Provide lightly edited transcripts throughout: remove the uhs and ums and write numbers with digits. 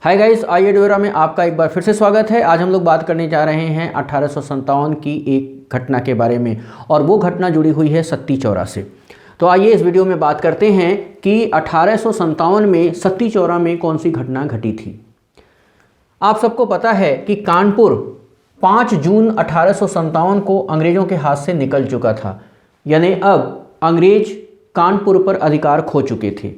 Hi guys, आइए डोरा में आपका एक बार फिर से स्वागत है। आज हम लोग बात करने जा रहे हैं 1857 की एक घटना के बारे में, और वो घटना जुड़ी हुई है सत्ती चौरा से। तो आइए इस वीडियो में बात करते हैं कि 1857 में सत्ती चौरा में कौन सी घटना घटी थी। आप सबको पता है कि कानपुर 5 जून 1857 को अंग्रेज़ों के हाथ से निकल चुका था, यानी अब अंग्रेज कानपुर पर अधिकार खो चुके थे।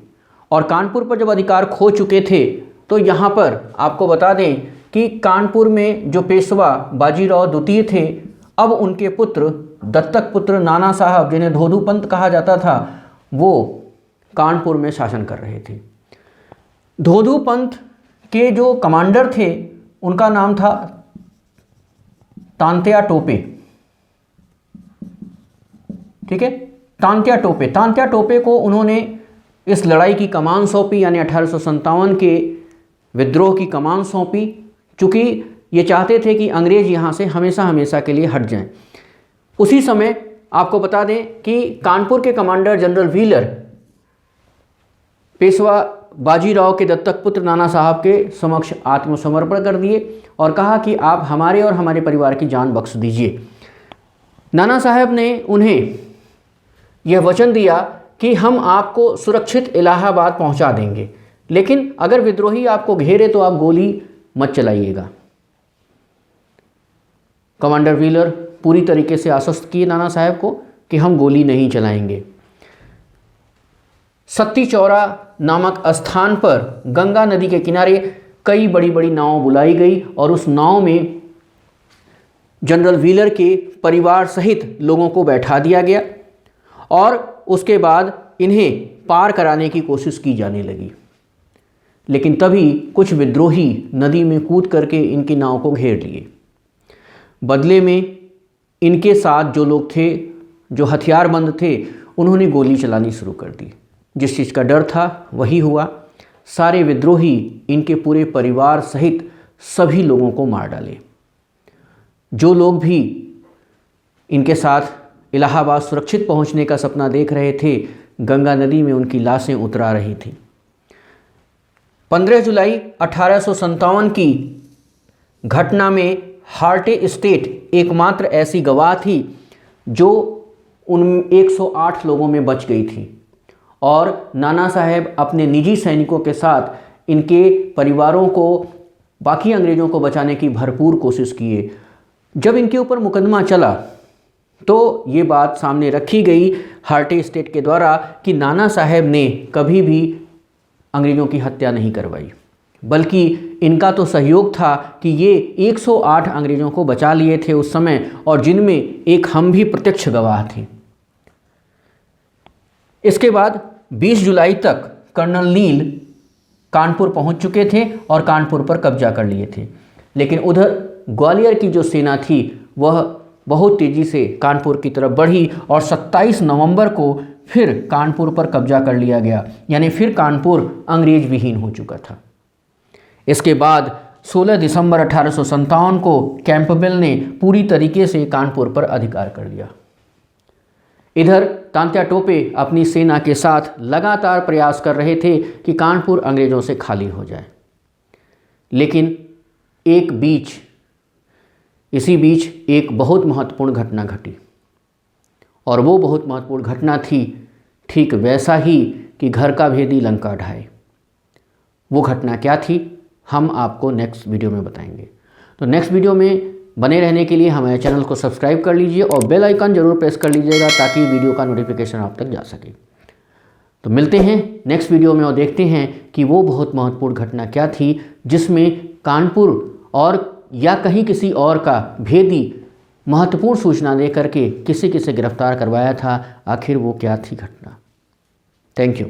और कानपुर पर जब अधिकार खो चुके थे तो यहाँ पर आपको बता दें कि कानपुर में जो पेशवा बाजीराव द्वितीय थे, अब उनके पुत्र दत्तक पुत्र नाना साहब, जिन्हें धोधू पंत कहा जाता था, वो कानपुर में शासन कर रहे थे। धोधू पंत के जो कमांडर थे उनका नाम था तांत्या टोपे। ठीक है, तांत्या टोपे। तांत्या टोपे को उन्होंने इस लड़ाई की कमान सौंपी, यानी 1857 के विद्रोह की कमान सौंपी, चूँकि ये चाहते थे कि अंग्रेज यहाँ से हमेशा हमेशा के लिए हट जाएं। उसी समय आपको बता दें कि कानपुर के commander general wheeler Peshwa Bajirao के दत्तक पुत्र नाना साहब के समक्ष आत्मसमर्पण कर दिए और कहा कि आप हमारे और हमारे परिवार की जान बख्श दीजिए। नाना साहब ने उन्हें यह वचन दिया कि हम आपको सुरक्षित इलाहाबाद पहुंचा देंगे, लेकिन अगर विद्रोही आपको घेरे तो आप गोली मत चलाइएगा। कमांडर व्हीलर पूरी तरीके से आश्वस्त किए नाना साहब को कि हम गोली नहीं चलाएंगे। सत्ती चौरा नामक स्थान पर गंगा नदी के किनारे कई बड़ी बड़ी नाव बुलाई गई और उस नाव में जनरल व्हीलर के परिवार सहित लोगों को बैठा दिया गया और उसके बाद इन्हें पार कराने की कोशिश की जाने लगी। लेकिन तभी कुछ विद्रोही नदी में कूद करके इनकी नाव को घेर लिए। बदले में इनके साथ जो लोग थे, जो हथियारबंद थे, उन्होंने गोली चलानी शुरू कर दी। जिस चीज़ का डर था वही हुआ। सारे विद्रोही इनके पूरे परिवार सहित सभी लोगों को मार डाले। जो लोग भी इनके साथ इलाहाबाद सुरक्षित पहुंचने का सपना देख रहे थे, गंगा नदी में उनकी लाशें उतरा रही थीं। 15 जुलाई 1857 की घटना में हार्टे स्टेट एकमात्र ऐसी गवाह थी जो उन 108 लोगों में बच गई थी, और नाना साहब अपने निजी सैनिकों के साथ इनके परिवारों को, बाकी अंग्रेज़ों को बचाने की भरपूर कोशिश किए। जब इनके ऊपर मुकदमा चला तो ये बात सामने रखी गई हार्टे स्टेट के द्वारा कि नाना साहब ने कभी भी अंग्रेज़ों की हत्या नहीं करवाई, बल्कि इनका तो सहयोग था कि ये 108 अंग्रेज़ों को बचा लिए थे उस समय, और जिनमें एक हम भी प्रत्यक्ष गवाह थे। इसके बाद 20 जुलाई तक कर्नल नील कानपुर पहुंच चुके थे और कानपुर पर कब्जा कर लिए थे। लेकिन उधर ग्वालियर की जो सेना थी वह बहुत तेज़ी से कानपुर की तरफ बढ़ी और 27 नवंबर को फिर कानपुर पर कब्जा कर लिया गया, यानी फिर कानपुर अंग्रेज विहीन हो चुका था। इसके बाद 16 दिसंबर 1857 को कैंपबेल ने पूरी तरीके से कानपुर पर अधिकार कर लिया। इधर तांत्या टोपे अपनी सेना के साथ लगातार प्रयास कर रहे थे कि कानपुर अंग्रेज़ों से खाली हो जाए। लेकिन इसी बीच एक बहुत महत्वपूर्ण घटना घटी, और वो बहुत महत्वपूर्ण घटना थी ठीक वैसा ही कि घर का भेदी लंका ढाए। वो घटना क्या थी हम आपको नेक्स्ट वीडियो में बताएंगे। तो नेक्स्ट वीडियो में बने रहने के लिए हमारे चैनल को सब्सक्राइब कर लीजिए और बेल आइकन ज़रूर प्रेस कर लीजिएगा ताकि वीडियो का नोटिफिकेशन आप तक जा सके। तो मिलते हैं नेक्स्ट वीडियो में और देखते हैं कि वो बहुत महत्वपूर्ण घटना क्या थी जिसमें कानपुर और या कहीं किसी और का भेदी महत्वपूर्ण सूचना दे करके किसी गिरफ्तार करवाया था। आखिर वो क्या थी घटना। Thank you.